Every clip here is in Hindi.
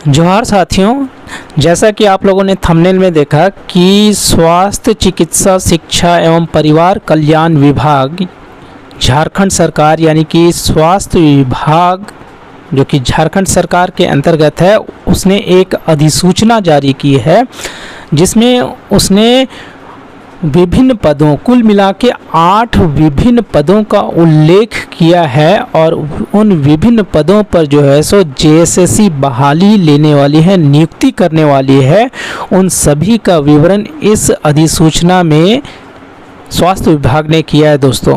जोहार साथियों, जैसा कि आप लोगों ने थंबनेल में देखा कि स्वास्थ्य चिकित्सा शिक्षा एवं परिवार कल्याण विभाग झारखंड सरकार यानी कि स्वास्थ्य विभाग जो कि झारखंड सरकार के अंतर्गत है, उसने एक अधिसूचना जारी की है जिसमें उसने विभिन्न पदों कुल मिला के 8 विभिन्न पदों का उल्लेख किया है और उन विभिन्न पदों पर जो है सो जेएसएससी बहाली लेने वाली है, नियुक्ति करने वाली है। उन सभी का विवरण इस अधिसूचना में स्वास्थ्य विभाग ने किया है दोस्तों।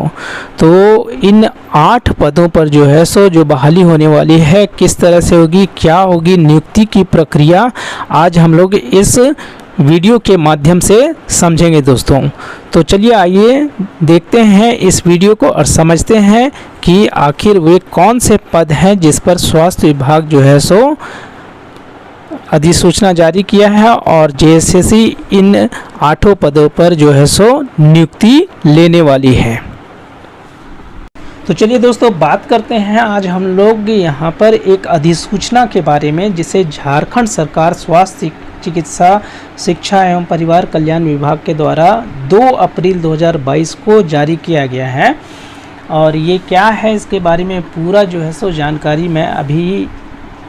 तो इन 8 पदों पर जो है सो जो बहाली होने वाली है, किस तरह से होगी, क्या होगी नियुक्ति की प्रक्रिया, आज हम लोग इस वीडियो के माध्यम से समझेंगे दोस्तों। तो चलिए आइए देखते हैं इस वीडियो को और समझते हैं कि आखिर वे कौन से पद हैं जिस पर स्वास्थ्य विभाग जो है सो अधिसूचना जारी किया है और जेएसएससी इन 8 पदों पर जो है सो नियुक्ति लेने वाली है। तो चलिए दोस्तों बात करते हैं आज हम लोग यहाँ पर एक अधिसूचना के बारे में जिसे झारखंड सरकार स्वास्थ्य चिकित्सा शिक्षा एवं परिवार कल्याण विभाग के द्वारा 2 अप्रैल 2022 को जारी किया गया है। और ये क्या है इसके बारे में पूरा जो है सो जानकारी मैं अभी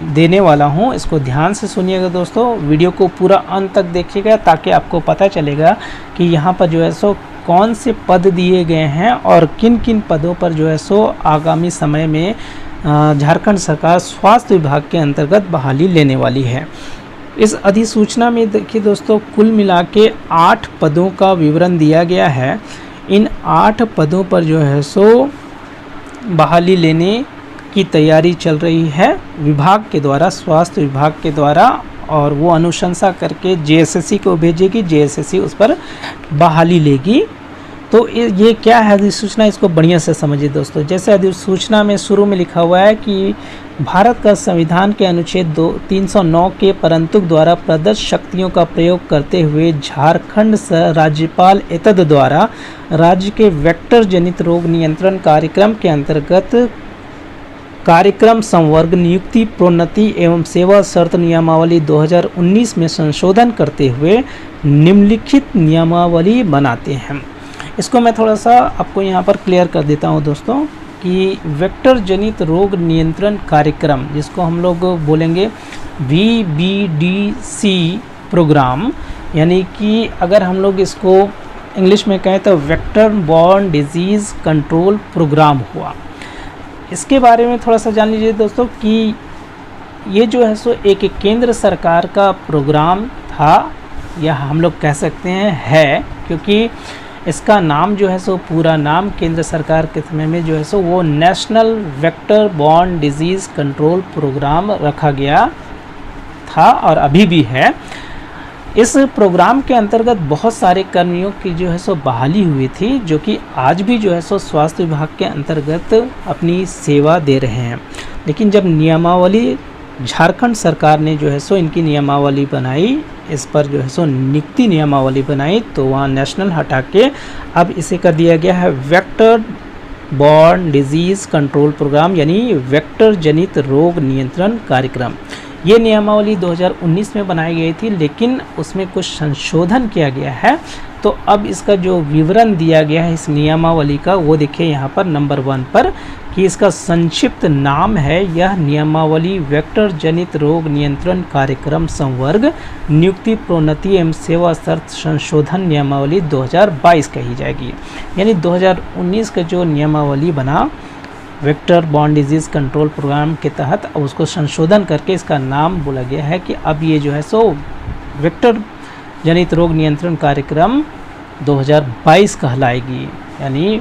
देने वाला हूँ। इसको ध्यान से सुनिएगा दोस्तों, वीडियो को पूरा अंत तक देखिएगा ताकि आपको पता चलेगा कि यहाँ पर जो है सो कौन से पद दिए गए हैं और किन किन पदों पर जो है सो आगामी समय में झारखंड सरकार स्वास्थ्य विभाग के अंतर्गत बहाली लेने वाली है। इस अधिसूचना में देखिए दोस्तों, कुल मिला के 8 पदों का विवरण दिया गया है। इन 8 पदों पर जो है सो बहाली लेने की तैयारी चल रही है विभाग के द्वारा, स्वास्थ्य विभाग के द्वारा, और वो अनुशंसा करके जेएसएससी को भेजेगी, जेएसएससी उस पर बहाली लेगी। तो ये क्या है अधिसूचना, इसको बढ़िया से समझिए दोस्तों। जैसे अधिसूचना में शुरू में लिखा हुआ है कि भारत का संविधान के अनुच्छेद 309 के परंतु द्वारा प्रदत्त शक्तियों का प्रयोग करते हुए झारखंड राज्यपाल एतद द्वारा राज्य के वेक्टर जनित रोग नियंत्रण कार्यक्रम के अंतर्गत कार्यक्रम संवर्ग नियुक्ति प्रोन्नति एवं सेवा शर्त नियमावली 2019 में संशोधन करते हुए निम्नलिखित नियमावली बनाते हैं। इसको मैं थोड़ा सा आपको यहाँ पर क्लियर कर देता हूँ दोस्तों कि वेक्टर जनित रोग नियंत्रण कार्यक्रम, जिसको हम लोग बोलेंगे VBDC प्रोग्राम, यानी कि अगर हम लोग इसको इंग्लिश में कहें तो vector borne disease control programme हुआ। इसके बारे में थोड़ा सा जान लीजिए दोस्तों कि ये जो है सो एक केंद्र सरकार का प्रोग्राम था, या हम लोग कह सकते हैं है, क्योंकि इसका नाम जो है सो पूरा नाम केंद्र सरकार के समय में जो है सो वो national vector borne disease control programme रखा गया था और अभी भी है। इस प्रोग्राम के अंतर्गत बहुत सारे कर्मियों की जो है सो बहाली हुई थी, जो कि आज भी जो है सो स्वास्थ्य विभाग के अंतर्गत अपनी सेवा दे रहे हैं। लेकिन जब नियमावली झारखंड सरकार ने जो है सो इनकी नियमावली बनाई, इस पर जो है सो नियुक्ति नियमावली बनाई, तो वहाँ नेशनल हटा के अब इसे कर दिया गया है vector borne disease control programme, यानी वेक्टर जनित रोग नियंत्रण कार्यक्रम। ये नियमावली 2019 में बनाई गई थी, लेकिन उसमें कुछ संशोधन किया गया है। तो अब इसका जो विवरण दिया गया है इस नियमावली का, वो देखिए यहाँ पर नंबर 1 पर कि इसका संक्षिप्त नाम है, यह नियमावली वेक्टर जनित रोग नियंत्रण कार्यक्रम संवर्ग नियुक्ति प्रोन्नति एवं सेवा शर्त संशोधन नियमावली 2022 कही जाएगी। यानी 2019 का जो नियमावली बना vector borne disease control programme के तहत, अब उसको संशोधन करके इसका नाम बोला गया है कि अब ये जो है सो वेक्टर जनित रोग नियंत्रण कार्यक्रम 2022 कहलाएगी, यानी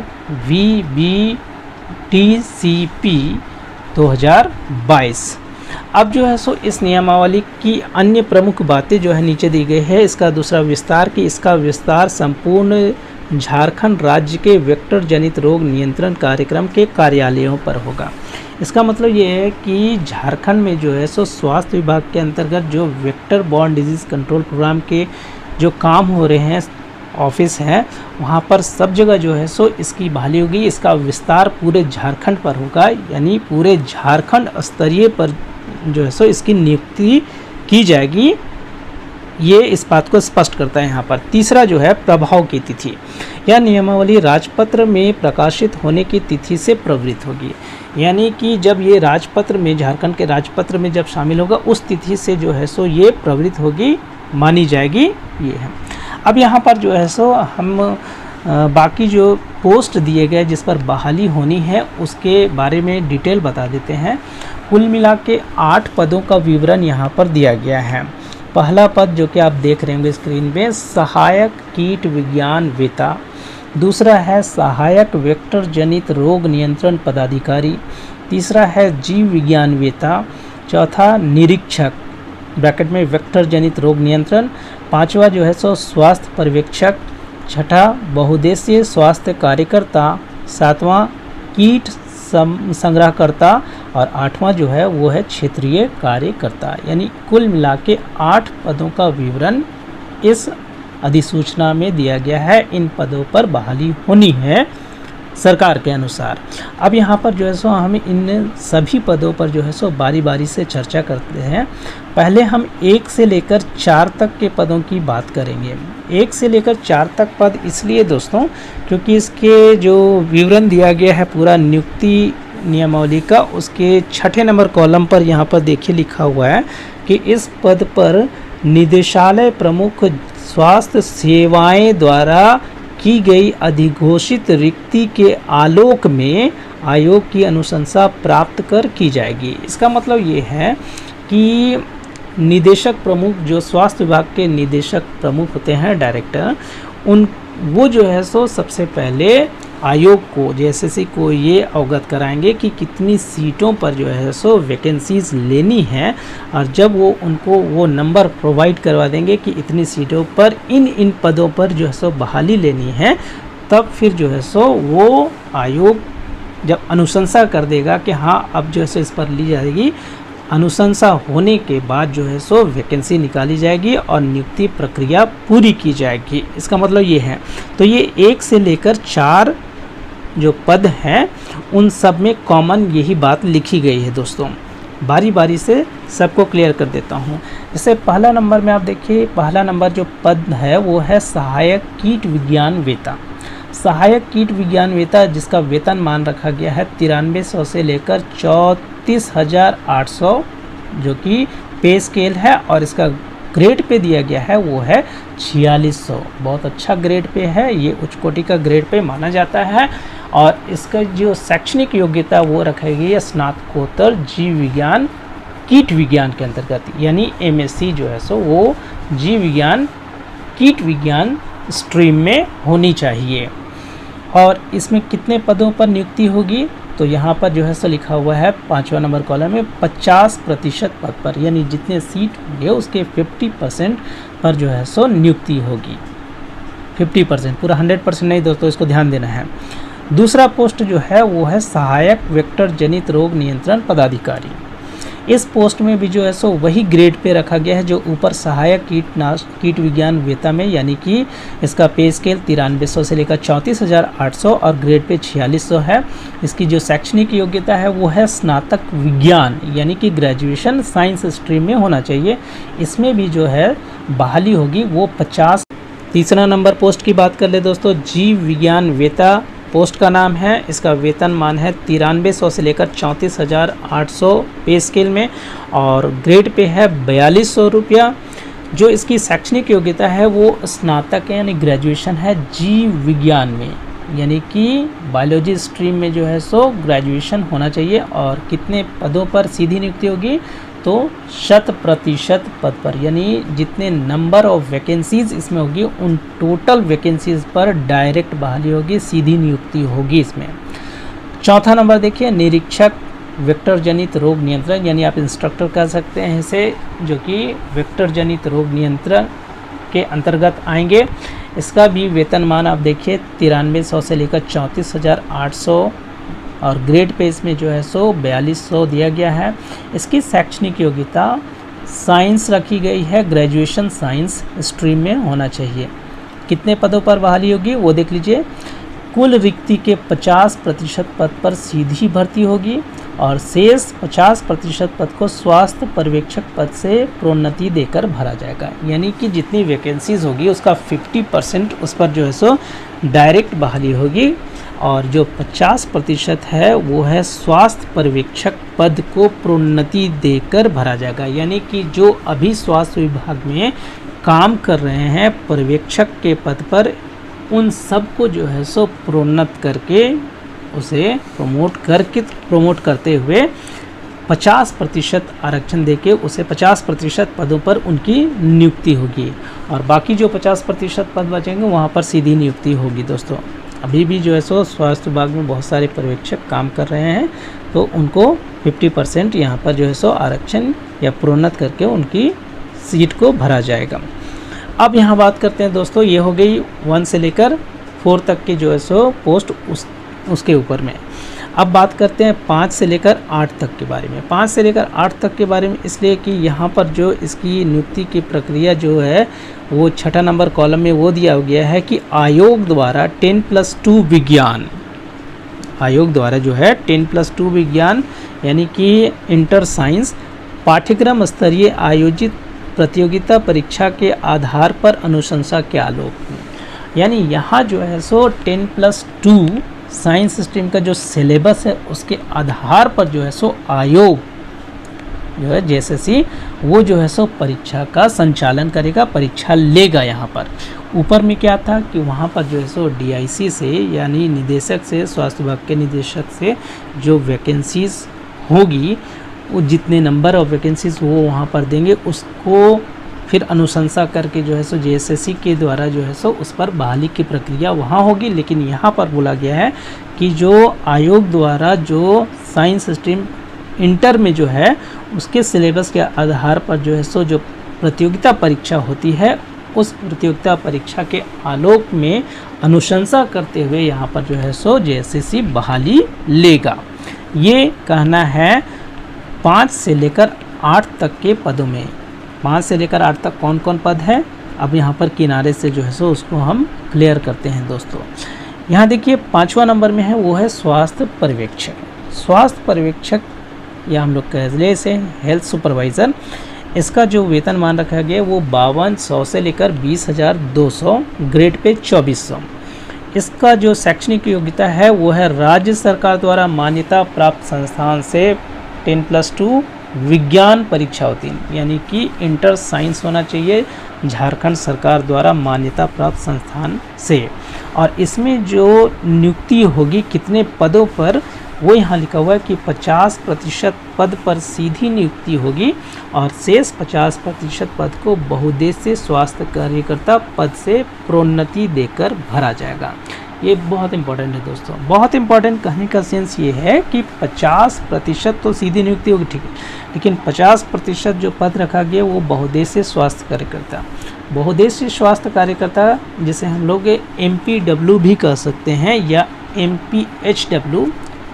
VBDCP 2022। अब जो है सो इस नियमावली की अन्य प्रमुख बातें जो है नीचे दी गई है। इसका दूसरा विस्तार कि इसका विस्तार संपूर्ण झारखंड राज्य के वेक्टर जनित रोग नियंत्रण कार्यक्रम के कार्यालयों पर होगा। इसका मतलब ये है कि झारखंड में जो है सो स्वास्थ्य विभाग के अंतर्गत जो vector borne disease control programme के जो काम हो रहे हैं, ऑफिस हैं, वहाँ पर सब जगह जो है सो इसकी बहाली होगी। इसका विस्तार पूरे झारखंड पर होगा, यानी पूरे झारखंड स्तरीय पर जो है सो इसकी नियुक्ति की जाएगी, ये इस बात को स्पष्ट करता है यहाँ पर। तीसरा जो है प्रभाव की तिथि, यह नियमावली राजपत्र में प्रकाशित होने की तिथि से प्रवृत्त होगी, यानी कि जब ये राजपत्र में, झारखंड के राजपत्र में जब शामिल होगा उस तिथि से जो है सो ये प्रवृत्त होगी, मानी जाएगी, ये है। अब यहाँ पर जो है सो हम बाकी जो पोस्ट दिए गए जिस पर बहाली होनी है उसके बारे में डिटेल बता देते हैं। कुल मिला के 8 पदों का विवरण यहाँ पर दिया गया है। पहला पद जो कि आप देख रहे होंगे स्क्रीन पे, सहायक कीट विज्ञान वेता। दूसरा है सहायक वेक्टर जनित रोग नियंत्रण पदाधिकारी। तीसरा है जीव विज्ञान वेता। चौथा निरीक्षक ब्रैकेट में वेक्टर जनित रोग नियंत्रण। पांचवा जो है सो स्वास्थ्य पर्यवेक्षक। छठा बहुउद्देशीय स्वास्थ्य कार्यकर्ता। सातवां कीट संग्रहकर्ता और आठवां जो है वो है क्षेत्रीय कार्यकर्ता। यानी कुल मिला के 8 पदों का विवरण इस अधिसूचना में दिया गया है। इन पदों पर बहाली होनी है सरकार के अनुसार। अब यहाँ पर जो है सो हम इन सभी पदों पर जो है सो बारी बारी से चर्चा करते हैं। पहले हम 1 से लेकर 4 तक के पदों की बात करेंगे। 1 से लेकर 4 तक पद इसलिए दोस्तों क्योंकि इसके जो विवरण दिया गया है पूरा नियुक्ति नियमावली का, उसके 6ठे नंबर कॉलम पर यहाँ पर देखिए लिखा हुआ है कि इस पद पर निदेशालय प्रमुख स्वास्थ्य सेवाएं द्वारा की गई अधिघोषित रिक्ति के आलोक में आयोग की अनुशंसा प्राप्त कर की जाएगी। इसका मतलब ये है कि निदेशक प्रमुख, जो स्वास्थ्य विभाग के निदेशक प्रमुख होते हैं, डायरेक्टर, वो जो है सो सबसे पहले आयोग को, जेएसएससी को ये अवगत कराएंगे कि कितनी सीटों पर जो है सो वैकेंसीज लेनी है, और जब वो उनको वो नंबर प्रोवाइड करवा देंगे कि इतनी सीटों पर इन पदों पर जो है सो बहाली लेनी है, तब फिर जो है सो वो आयोग जब अनुशंसा कर देगा कि हाँ अब जो है सो इस पर ली जाएगी, अनुशंसा होने के बाद जो है सो वैकेंसी निकाली जाएगी और नियुक्ति प्रक्रिया पूरी की जाएगी। इसका मतलब ये है। तो ये 1 से लेकर 4 जो पद हैं उन सब में कॉमन यही बात लिखी गई है दोस्तों। बारी बारी से सबको क्लियर कर देता हूँ। जैसे पहला नंबर में आप देखिए, पहला नंबर जो पद है वो है सहायक कीट विज्ञान वेता। सहायक कीट विज्ञान वेता जिसका वेतन मान रखा गया है 9300 से लेकर 34,800 जो कि पे स्केल है, और इसका ग्रेड पे दिया गया है वो है 4600। बहुत अच्छा ग्रेड पे है, ये उच्च कोटि का ग्रेड पे माना जाता है। और इसका जो शैक्षणिक योग्यता वो रखी गई है स्नातकोत्तर जीव विज्ञान कीट विज्ञान के अंतर्गत, यानी एमएससी जो है सो वो जीव विज्ञान कीट विज्ञान स्ट्रीम में होनी चाहिए। और इसमें कितने पदों पर नियुक्ति होगी, तो यहाँ पर जो है सो लिखा हुआ है 5वां नंबर कॉलम में 50% पद पर, यानी जितने सीट होंगे उसके 50% पर जो है सो नियुक्ति होगी। 50%, पूरा 100% नहीं दोस्तों, इसको ध्यान देना है। दूसरा पोस्ट जो है वो है सहायक वेक्टर जनित रोग नियंत्रण पदाधिकारी। इस पोस्ट में भी जो है सो वही ग्रेड पे रखा गया है जो ऊपर सहायक कीट विज्ञान वेता में, यानी कि इसका पे स्केल 9300 से लेकर 34,800 और ग्रेड पे 4600 है। इसकी जो शैक्षणिक योग्यता है वो है स्नातक विज्ञान, यानी कि ग्रेजुएशन साइंस स्ट्रीम में होना चाहिए। इसमें भी जो है बहाली होगी वो 50। तीसरा नंबर पोस्ट की बात कर ले दोस्तों, जीव विज्ञान वेता पोस्ट का नाम है। इसका वेतन मान है 9300 से लेकर 34,800 पे स्केल में, और ग्रेड पे है 4200 रुपया। जो इसकी शैक्षणिक योग्यता है वो स्नातक है, यानी ग्रेजुएशन है जीव विज्ञान में, यानी कि बायोलॉजी स्ट्रीम में जो है सो ग्रेजुएशन होना चाहिए। और कितने पदों पर सीधी नियुक्ति होगी, तो 100% पद पर, यानी जितने नंबर ऑफ वैकेंसीज इसमें होगी उन टोटल वैकेंसीज पर डायरेक्ट बहाली होगी, सीधी नियुक्ति होगी इसमें। चौथा नंबर देखिए, निरीक्षक वेक्टर जनित रोग नियंत्रण, यानी आप इंस्ट्रक्टर कह सकते हैं इसे, जो कि वेक्टर जनित रोग नियंत्रण के अंतर्गत आएंगे। इसका भी वेतनमान आप देखिए 9300 से लेकर 34,800 और ग्रेड पे इसमें जो है सो 4200 दिया गया है। इसकी शैक्षणिक योग्यता साइंस रखी गई है, ग्रेजुएशन साइंस स्ट्रीम में होना चाहिए। कितने पदों पर बहाली होगी वो देख लीजिए। कुल रिक्ति के 50% पद पर सीधी भर्ती होगी और शेष 50% पद को स्वास्थ्य पर्यवेक्षक पद से प्रोन्नति देकर भरा जाएगा। यानी कि जितनी वैकेंसीज होगी उसका 50% उस पर जो है सो डायरेक्ट बहाली होगी, और जो 50% है वो है स्वास्थ्य पर्यवेक्षक पद को प्रोन्नति देकर भरा जाएगा। यानी कि जो अभी स्वास्थ्य विभाग में काम कर रहे हैं पर्यवेक्षक के पद पर, उन सब को जो है सो प्रोन्नत करके उसे प्रमोट करते हुए 50% आरक्षण देके उसे 50% पदों पर उनकी नियुक्ति होगी, और बाकी जो 50% पद बचेंगे वहाँ पर सीधी नियुक्ति होगी। दोस्तों अभी भी जो है सो स्वास्थ्य विभाग में बहुत सारे पर्यवेक्षक काम कर रहे हैं, तो उनको 50% यहाँ पर जो है सो आरक्षण या प्रोन्नत करके उनकी सीट को भरा जाएगा। अब यहाँ बात करते हैं दोस्तों, ये हो गई 1 से लेकर 4 तक की जो है सो पोस्ट उसके ऊपर में। अब बात करते हैं 5 से लेकर 8 तक के बारे में। 5 से लेकर 8 तक के बारे में इसलिए कि यहाँ पर जो इसकी नियुक्ति की प्रक्रिया जो है वो 6 नंबर कॉलम में वो दिया गया है कि आयोग द्वारा 10+2 विज्ञान, आयोग द्वारा जो है 10+2 विज्ञान यानी कि इंटर साइंस पाठ्यक्रम स्तरीय आयोजित प्रतियोगिता परीक्षा के आधार पर अनुशंसा के आलोक में, यानी यहाँ जो है सो 10+2 साइंस स्ट्रीम का जो सिलेबस है उसके आधार पर जो है सो आयोग जो है जेएसएससी वो जो है सो परीक्षा का संचालन करेगा, परीक्षा लेगा। यहाँ पर ऊपर में क्या था कि वहाँ पर जो है सो डीआईसी से यानी निदेशक से, स्वास्थ्य विभाग के निदेशक से जो वैकेंसीज होगी वो जितने नंबर ऑफ वैकेंसीज वो वहाँ पर देंगे, उसको फिर अनुशंसा करके जो है सो जेएसएससी के द्वारा जो है सो उस पर बहाली की प्रक्रिया वहाँ होगी। लेकिन यहाँ पर बोला गया है कि जो आयोग द्वारा जो साइंस स्ट्रीम इंटर में जो है उसके सिलेबस के आधार पर जो है सो जो प्रतियोगिता परीक्षा होती है उस प्रतियोगिता परीक्षा के आलोक में अनुशंसा करते हुए यहाँ पर जो है सो जेएसएससी बहाली लेगा। ये कहना है 5 से लेकर 8 तक के पदों में। 5 से लेकर 8 तक कौन कौन पद है, अब यहाँ पर किनारे से जो है सो उसको हम क्लियर करते हैं दोस्तों। यहाँ देखिए 5वां नंबर में है वो है स्वास्थ्य पर्यवेक्षक। स्वास्थ्य पर्यवेक्षक या हम लोग कह ले इसे हेल्थ सुपरवाइज़र, इसका जो वेतन मान रखा गया वो 5200 से लेकर 20,200, ग्रेड पे 2400। इसका जो शैक्षणिक योग्यता है वो है राज्य सरकार द्वारा मान्यता प्राप्त संस्थान से 10+2 विज्ञान परीक्षा होती है, यानी कि इंटर साइंस होना चाहिए झारखंड सरकार द्वारा मान्यता प्राप्त संस्थान से। और इसमें जो नियुक्ति होगी कितने पदों पर वो यहाँ लिखा हुआ है कि 50% पद पर सीधी नियुक्ति होगी और शेष 50% पद को बहुउद्देशीय स्वास्थ्य कार्यकर्ता पद से प्रोन्नति देकर भरा जाएगा। ये बहुत इंपॉर्टेंट है दोस्तों, बहुत इंपॉर्टेंट। कहने का सेंस ये है कि 50% तो सीधी नियुक्ति होगी, ठीक है, लेकिन 50% जो पद रखा गया वो बहुउद्देशीय स्वास्थ्य कार्यकर्ता। बहुउद्देशीय स्वास्थ्य कार्यकर्ता जिसे हम लोग MPW भी कह सकते हैं या MPHW,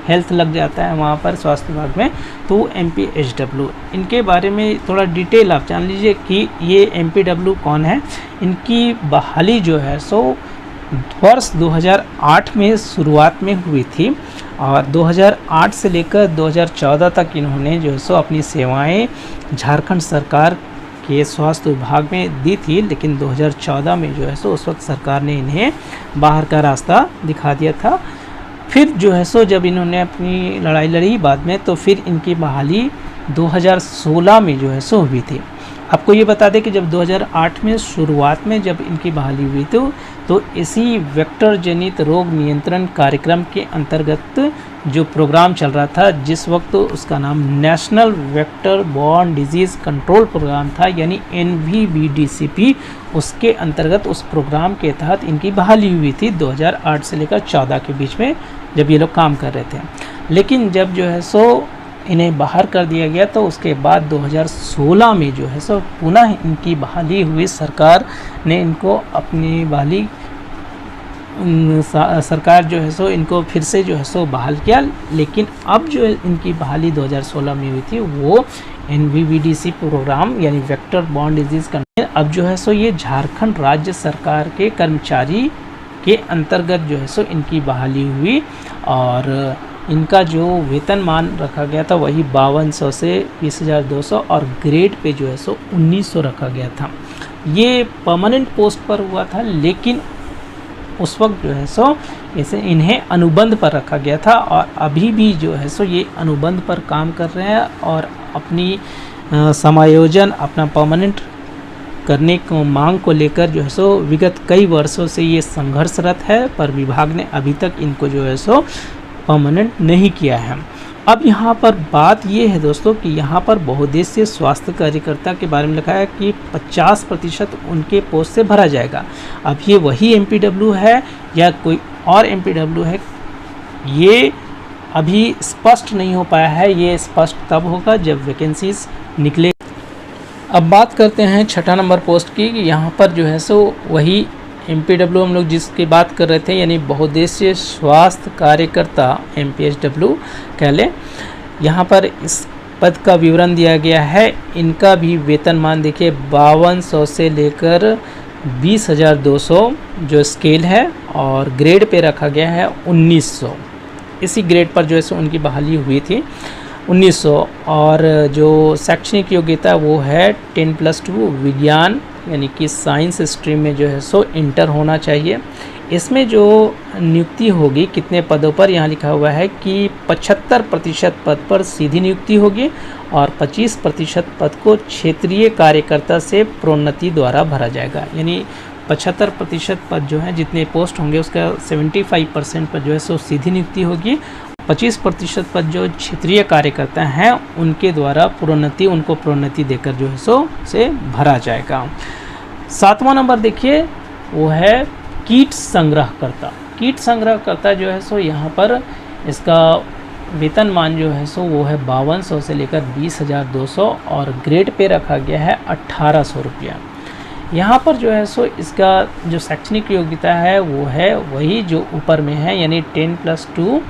हेल्थ लग जाता है वहाँ पर स्वास्थ्य विभाग में, तो MPHW, इनके बारे में थोड़ा डिटेल आप जान लीजिए कि ये MPW कौन है। इनकी बहाली जो है सो वर्ष 2008 में शुरुआत में हुई थी और 2008 से लेकर 2014 तक इन्होंने जो है सो अपनी सेवाएं झारखंड सरकार के स्वास्थ्य विभाग में दी थी। लेकिन 2014 में जो है सो उस वक्त सरकार ने इन्हें बाहर का रास्ता दिखा दिया था। फिर जो है सो जब इन्होंने अपनी लड़ाई लड़ी बाद में, तो फिर इनकी बहाली 2016 में जो है सो हुई थी। आपको ये बता दें कि जब 2008 में शुरुआत में जब इनकी बहाली हुई थी तो इसी वेक्टर जनित रोग नियंत्रण कार्यक्रम के अंतर्गत जो प्रोग्राम चल रहा था, जिस वक्त उसका नाम national vector borne disease control programme था यानी NVBDCP, उसके अंतर्गत उस प्रोग्राम के तहत इनकी बहाली हुई थी 2008 से लेकर 14 के बीच में जब ये लोग काम कर रहे थे। लेकिन जब जो है सो इन्हें बाहर कर दिया गया तो उसके बाद 2016 में जो है सो पुनः इनकी बहाली हुई। सरकार ने इनको अपनी बहाली सरकार जो है सो इनको फिर से जो है सो बहाल किया। लेकिन अब जो इनकी बहाली 2016 में हुई थी वो NVBDC प्रोग्राम यानी वेक्टर बॉर्न डिजीज़ कंट्रोल, अब जो है सो ये झारखंड राज्य सरकार के कर्मचारी के अंतर्गत जो है सो इनकी बहाली हुई। और इनका जो वेतनमान रखा गया था वही 5200 से 20,200 और ग्रेड पे जो है सो 1900 रखा गया था। ये परमानेंट पोस्ट पर हुआ था, लेकिन उस वक्त जो है सो इन्हें अनुबंध पर रखा गया था और अभी भी जो है सो ये अनुबंध पर काम कर रहे हैं और अपनी समायोजन अपना परमानेंट करने को मांग को लेकर जो है सो विगत कई वर्षों से ये संघर्षरत है, पर विभाग ने अभी तक इनको जो है सो परमानेंट नहीं किया है। अब यहाँ पर बात ये है दोस्तों कि यहाँ पर बहुउद्देशीय स्वास्थ्य कार्यकर्ता के बारे में लिखा है कि 50% उनके पोस्ट से भरा जाएगा। अब ये वही MPW है या कोई और MPW है, ये अभी स्पष्ट नहीं हो पाया है। ये स्पष्ट तब होगा जब वैकेंसीज निकले। अब बात करते हैं 6 नंबर पोस्ट की। यहाँ पर जो है सो वही MPW हम लोग जिसकी बात कर रहे थे, यानी बहुउद्देशीय स्वास्थ्य कार्यकर्ता MPSW कह लें। यहाँ पर इस पद का विवरण दिया गया है। इनका भी वेतनमान देखिए 5200 से लेकर 20,200 जो स्केल है और ग्रेड पे रखा गया है 1900। इसी ग्रेड पर जो है सो उनकी बहाली हुई थी 1900। और जो शैक्षणिक योग्यता वो है 10+2 विज्ञान यानी कि साइंस स्ट्रीम में जो है सो इंटर होना चाहिए। इसमें जो नियुक्ति होगी कितने पदों पर, यहाँ लिखा हुआ है कि 75% पद पर सीधी नियुक्ति होगी और 25% पद को क्षेत्रीय कार्यकर्ता से प्रोन्नति द्वारा भरा जाएगा। यानी 75% पद जो है जितने पोस्ट होंगे उसका 75% पर जो है सो सीधी नियुक्ति होगी। 25% पद जो क्षेत्रीय कार्यकर्ता हैं उनके द्वारा उनको प्रोन्नति देकर जो है सो से भरा जाएगा। 7वां नंबर देखिए वो है कीट संग्रहकर्ता। कीट संग्रहकर्ता जो है सो यहाँ पर इसका वेतनमान जो है सो वो है 5200 से लेकर 20,200 और ग्रेड पे रखा गया है 1800 रुपया। यहाँ पर जो है सो इसका जो शैक्षणिक योग्यता है वो है वही जो ऊपर में है, यानी 10+2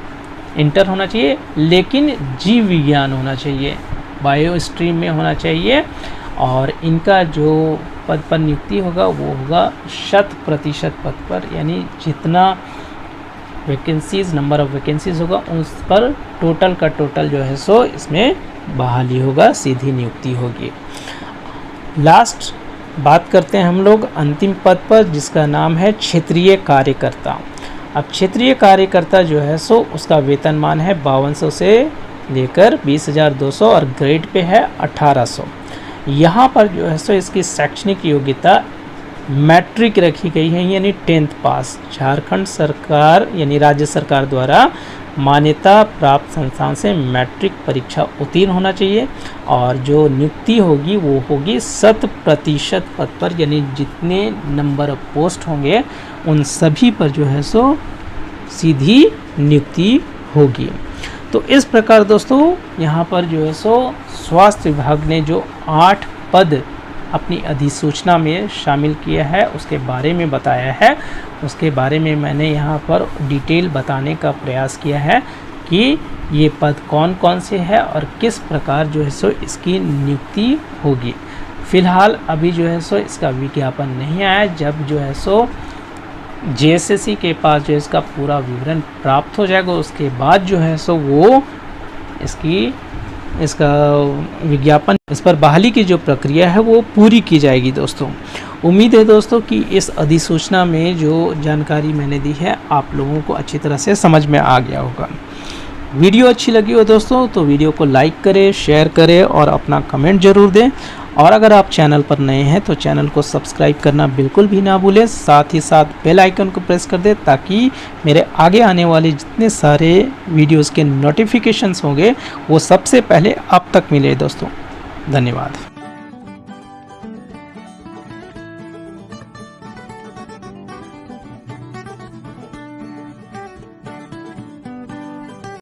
इंटर होना चाहिए, लेकिन जीव विज्ञान होना चाहिए, बायो स्ट्रीम में होना चाहिए। और इनका जो पद पर नियुक्ति होगा वो होगा 100% पद पर, यानी जितना वैकेंसीज नंबर ऑफ वैकेंसीज होगा उस पर टोटल का टोटल जो है सो इसमें बहाली होगा, सीधी नियुक्ति होगी। लास्ट बात करते हैं हम लोग अंतिम पद पर जिसका नाम है क्षेत्रीय कार्यकर्ता। अब क्षेत्रीय कार्यकर्ता जो है सो उसका वेतनमान है 5200 से लेकर 20,200 और ग्रेड पे है 1800। यहाँ पर जो है सो इसकी शैक्षणिक योग्यता मैट्रिक रखी गई है, यानी 10th पास। झारखंड सरकार यानी राज्य सरकार द्वारा मान्यता प्राप्त संस्थान से मैट्रिक परीक्षा उत्तीर्ण होना चाहिए और जो नियुक्ति होगी वो होगी 100% पद पर, यानी जितने नंबर ऑफ पोस्ट होंगे उन सभी पर जो है सो सीधी नियुक्ति होगी। तो इस प्रकार दोस्तों यहाँ पर जो है सो स्वास्थ्य विभाग ने जो 8 पद अपनी अधिसूचना में शामिल किया है उसके बारे में बताया है। उसके बारे में मैंने यहाँ पर डिटेल बताने का प्रयास किया है कि ये पद कौन कौन से हैं और किस प्रकार जो है सो इसकी नियुक्ति होगी। फ़िलहाल अभी जो है सो इसका विज्ञापन नहीं आया। जब जो है सो JSSC के पास जो इसका पूरा विवरण प्राप्त हो जाएगा उसके बाद जो है सो वो इसका विज्ञापन, इस पर बहाली की जो प्रक्रिया है वो पूरी की जाएगी। दोस्तों उम्मीद है दोस्तों कि इस अधिसूचना में जो जानकारी मैंने दी है आप लोगों को अच्छी तरह से समझ में आ गया होगा। वीडियो अच्छी लगी हो दोस्तों तो वीडियो को लाइक करें, शेयर करें और अपना कमेंट ज़रूर दें। और अगर आप चैनल पर नए हैं तो चैनल को सब्सक्राइब करना बिल्कुल भी ना भूलें। साथ ही साथ बेल आइकन को प्रेस कर दें ताकि मेरे आगे आने वाले जितने सारे वीडियोस के नोटिफिकेशंस होंगे वो सबसे पहले आप तक मिले। दोस्तों धन्यवाद।